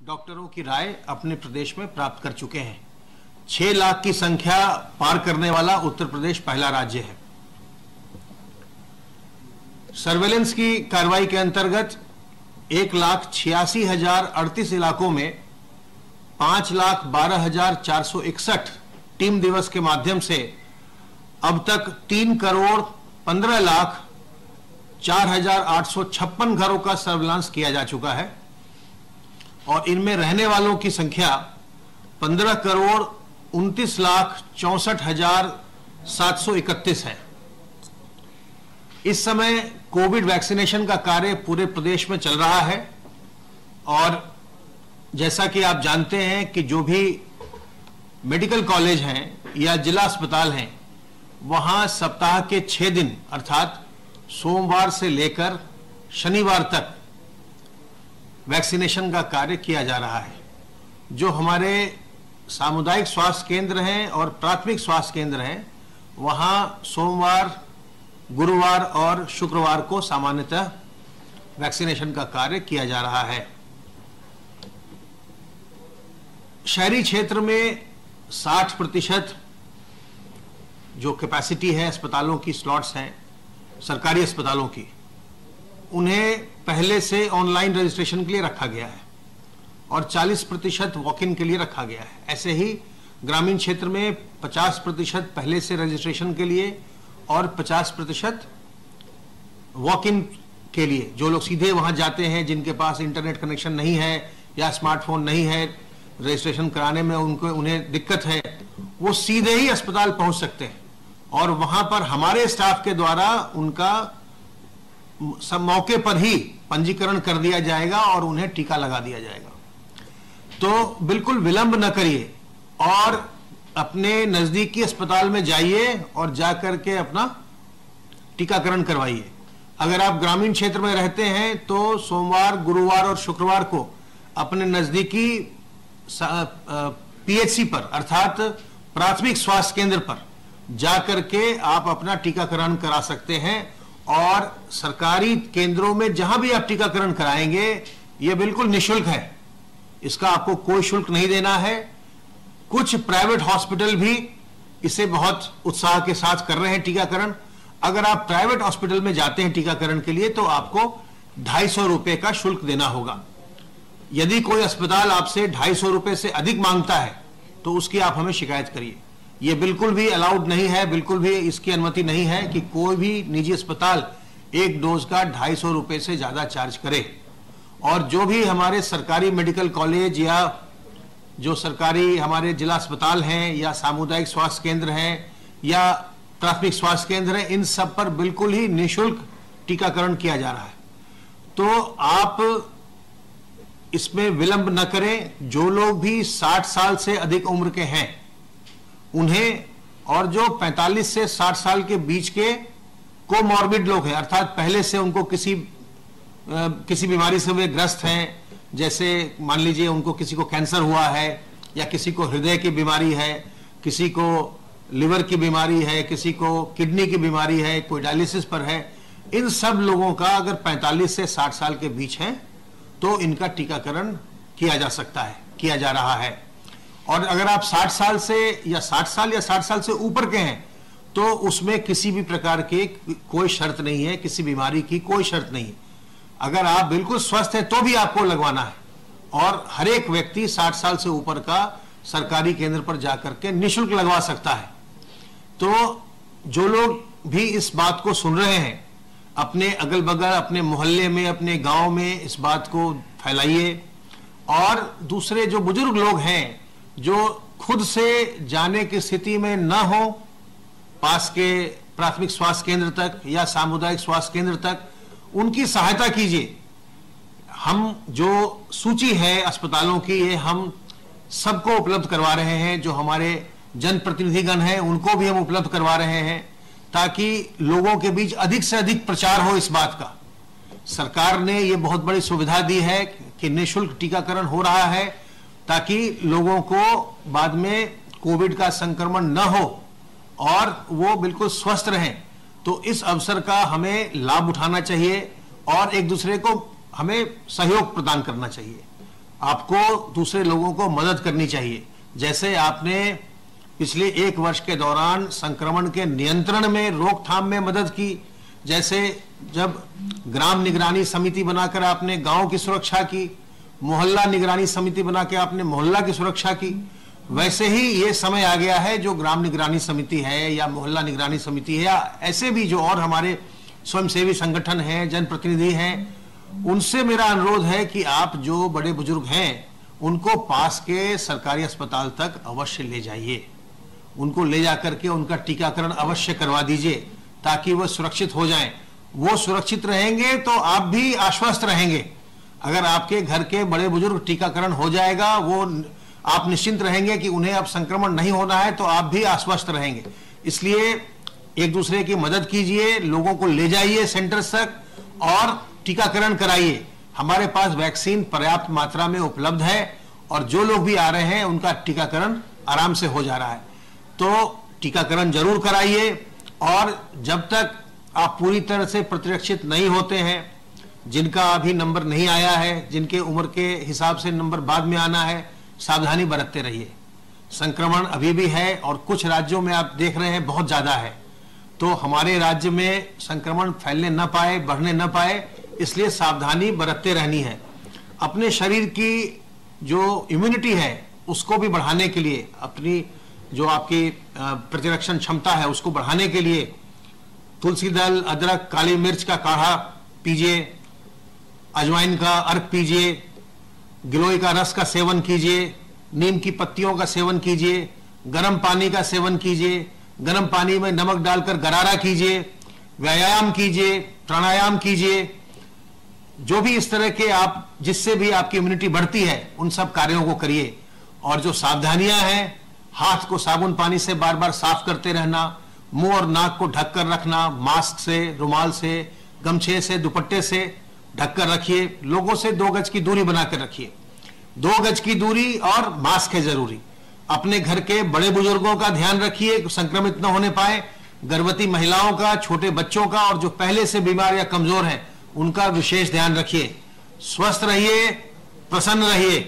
डॉक्टरों की राय अपने प्रदेश में प्राप्त कर चुके हैं। 6 लाख की संख्या पार करने वाला उत्तर प्रदेश पहला राज्य है। सर्वेलेंस की कार्रवाई के अंतर्गत 1,86,038 इलाकों में 5,12,461 टीम दिवस के माध्यम से अब तक 3,15,04,856 घरों का सर्वेलांस किया जा चुका है और इनमें रहने वालों की संख्या 15,29,64,731 है। इस समय कोविड वैक्सीनेशन का कार्य पूरे प्रदेश में चल रहा है और जैसा कि आप जानते हैं कि जो भी मेडिकल कॉलेज हैं या जिला अस्पताल हैं, वहां सप्ताह के 6 दिन अर्थात सोमवार से लेकर शनिवार तक वैक्सीनेशन का कार्य किया जा रहा है। जो हमारे सामुदायिक स्वास्थ्य केंद्र हैं और प्राथमिक स्वास्थ्य केंद्र हैं, वहां सोमवार, गुरुवार और शुक्रवार को सामान्यतः वैक्सीनेशन का कार्य किया जा रहा है। शहरी क्षेत्र में 60% जो कैपेसिटी है अस्पतालों की, स्लॉट्स हैं सरकारी अस्पतालों की, उन्हें पहले से ऑनलाइन रजिस्ट्रेशन के लिए रखा गया है और 40% वॉक इन के लिए रखा गया है। ऐसे ही ग्रामीण क्षेत्र में 50% पहले से रजिस्ट्रेशन के लिए और 50% वॉक इन के लिए। जो लोग सीधे वहां जाते हैं, जिनके पास इंटरनेट कनेक्शन नहीं है या स्मार्टफोन नहीं है, रजिस्ट्रेशन कराने में उन्हें दिक्कत है, वो सीधे ही अस्पताल पहुंच सकते हैं और वहां पर हमारे स्टाफ के द्वारा उनका सब मौके पर ही पंजीकरण कर दिया जाएगा और उन्हें टीका लगा दिया जाएगा। तो बिल्कुल विलंब न करिए और अपने नजदीकी अस्पताल में जाइए और जाकर के अपना टीकाकरण करवाइए। अगर आप ग्रामीण क्षेत्र में रहते हैं तो सोमवार, गुरुवार और शुक्रवार को अपने नजदीकी पीएचसी पर अर्थात प्राथमिक स्वास्थ्य केंद्र पर जाकर के आप अपना टीकाकरण करा सकते हैं और सरकारी केंद्रों में जहां भी आप टीकाकरण कराएंगे यह बिल्कुल निःशुल्क है। इसका आपको कोई शुल्क नहीं देना है। कुछ प्राइवेट हॉस्पिटल भी इसे बहुत उत्साह के साथ कर रहे हैं टीकाकरण। अगर आप प्राइवेट हॉस्पिटल में जाते हैं टीकाकरण के लिए तो आपको 250 रुपए का शुल्क देना होगा। यदि कोई अस्पताल आपसे 250 रुपए से अधिक मांगता है तो उसकी आप हमें शिकायत करिए। यह बिल्कुल भी अलाउड नहीं है, बिल्कुल भी इसकी अनुमति नहीं है कि कोई भी निजी अस्पताल एक डोज का 250 रुपए से ज्यादा चार्ज करे। और जो भी हमारे सरकारी मेडिकल कॉलेज या जो सरकारी हमारे जिला अस्पताल हैं या सामुदायिक स्वास्थ्य केंद्र हैं या प्राथमिक स्वास्थ्य केंद्र हैं, इन सब पर बिल्कुल ही निःशुल्क टीकाकरण किया जा रहा है। तो आप इसमें विलंब न करें। जो लोग भी 60 साल से अधिक उम्र के हैं उन्हें, और जो 45 से 60 साल के बीच के कोमॉर्बिड लोग हैं अर्थात पहले से उनको किसी बीमारी से वे ग्रस्त हैं, जैसे मान लीजिए उनको किसी को कैंसर हुआ है या किसी को हृदय की बीमारी है, किसी को लिवर की बीमारी है, किसी को किडनी की बीमारी है, कोई डायलिसिस पर है, इन सब लोगों का अगर 45 से 60 साल के बीच है तो इनका टीकाकरण किया जा सकता है, किया जा रहा है। और अगर आप 60 साल से या 60 साल या 60 साल से ऊपर के हैं तो उसमें किसी भी प्रकार की कोई शर्त नहीं है, किसी बीमारी की कोई शर्त नहीं है। अगर आप बिल्कुल स्वस्थ हैं तो भी आपको लगवाना है और हर एक व्यक्ति 60 साल से ऊपर का सरकारी केंद्र पर जाकर के निःशुल्क लगवा सकता है। तो जो लोग भी इस बात को सुन रहे हैं, अपने अगल बगल, अपने मोहल्ले में, अपने गांव में इस बात को फैलाइए। और दूसरे जो बुजुर्ग लोग हैं जो खुद से जाने की स्थिति में न हो पास के प्राथमिक स्वास्थ्य केंद्र तक या सामुदायिक स्वास्थ्य केंद्र तक, उनकी सहायता कीजिए। हम जो सूची है अस्पतालों की, ये हम सबको उपलब्ध करवा रहे हैं। जो हमारे जनप्रतिनिधिगण हैं उनको भी हम उपलब्ध करवा रहे हैं ताकि लोगों के बीच अधिक से अधिक प्रचार हो इस बात का। सरकार ने ये बहुत बड़ी सुविधा दी है कि निःशुल्क टीकाकरण हो रहा है ताकि लोगों को बाद में कोविड का संक्रमण न हो और वो बिल्कुल स्वस्थ रहें। तो इस अवसर का हमें लाभ उठाना चाहिए और एक दूसरे को हमें सहयोग प्रदान करना चाहिए। आपको दूसरे लोगों को मदद करनी चाहिए। जैसे आपने पिछले 1 वर्ष के दौरान संक्रमण के नियंत्रण में, रोकथाम में मदद की, जैसे जब ग्राम निगरानी समिति बनाकर आपने गांव की सुरक्षा की, मोहल्ला निगरानी समिति बना के आपने मोहल्ला की सुरक्षा की, वैसे ही ये समय आ गया है जो ग्राम निगरानी समिति है या मोहल्ला निगरानी समिति है या ऐसे भी जो और हमारे स्वयंसेवी संगठन हैं, जनप्रतिनिधि हैं, उनसे मेरा अनुरोध है कि आप जो बड़े बुजुर्ग हैं उनको पास के सरकारी अस्पताल तक अवश्य ले जाइए, उनको ले जाकर के उनका टीकाकरण अवश्य करवा दीजिए ताकि वह सुरक्षित हो जाएं। वो सुरक्षित रहेंगे तो आप भी आश्वस्त रहेंगे। अगर आपके घर के बड़े बुजुर्ग टीकाकरण हो जाएगा, वो आप निश्चिंत रहेंगे कि उन्हें अब संक्रमण नहीं होना है, तो आप भी आश्वस्त रहेंगे। इसलिए एक दूसरे की मदद कीजिए, लोगों को ले जाइए सेंटर्स तक और टीकाकरण कराइए। हमारे पास वैक्सीन पर्याप्त मात्रा में उपलब्ध है और जो लोग भी आ रहे हैं उनका टीकाकरण आराम से हो जा रहा है। तो टीकाकरण जरूर कराइए और जब तक आप पूरी तरह से प्रतिरक्षित नहीं होते हैं, जिनका अभी नंबर नहीं आया है, जिनके उम्र के हिसाब से नंबर बाद में आना है, सावधानी बरतते रहिए। संक्रमण अभी भी है और कुछ राज्यों में आप देख रहे हैं बहुत ज्यादा है, तो हमारे राज्य में संक्रमण फैलने न पाए, बढ़ने न पाए, इसलिए सावधानी बरतते रहनी है। अपने शरीर की जो इम्यूनिटी है उसको भी बढ़ाने के लिए, अपनी जो आपकी प्रतिरक्षण क्षमता है उसको बढ़ाने के लिए तुलसी दल, अदरक, काली मिर्च का काढ़ा पीजिए, अजवाइन का अर्क पीजिए, गिलोय का रस का सेवन कीजिए, नीम की पत्तियों का सेवन कीजिए, गर्म पानी का सेवन कीजिए, गर्म पानी में नमक डालकर गरारा कीजिए, व्यायाम कीजिए, प्राणायाम कीजिए। जो भी इस तरह के आप, जिससे भी आपकी इम्यूनिटी बढ़ती है, उन सब कार्यों को करिए। और जो सावधानियां हैं, हाथ को साबुन पानी से बार बार साफ करते रहना, मुंह और नाक को ढककर रखना, मास्क से, रुमाल से, गमछे से, दुपट्टे से ढककर रखिए। लोगों से 2 गज की दूरी बनाकर रखिए। 2 गज की दूरी और मास्क है जरूरी। अपने घर के बड़े बुजुर्गों का ध्यान रखिए, संक्रमित न होने पाए। गर्भवती महिलाओं का, छोटे बच्चों का और जो पहले से बीमार या कमजोर हैं उनका विशेष ध्यान रखिए। स्वस्थ रहिए, प्रसन्न रहिए।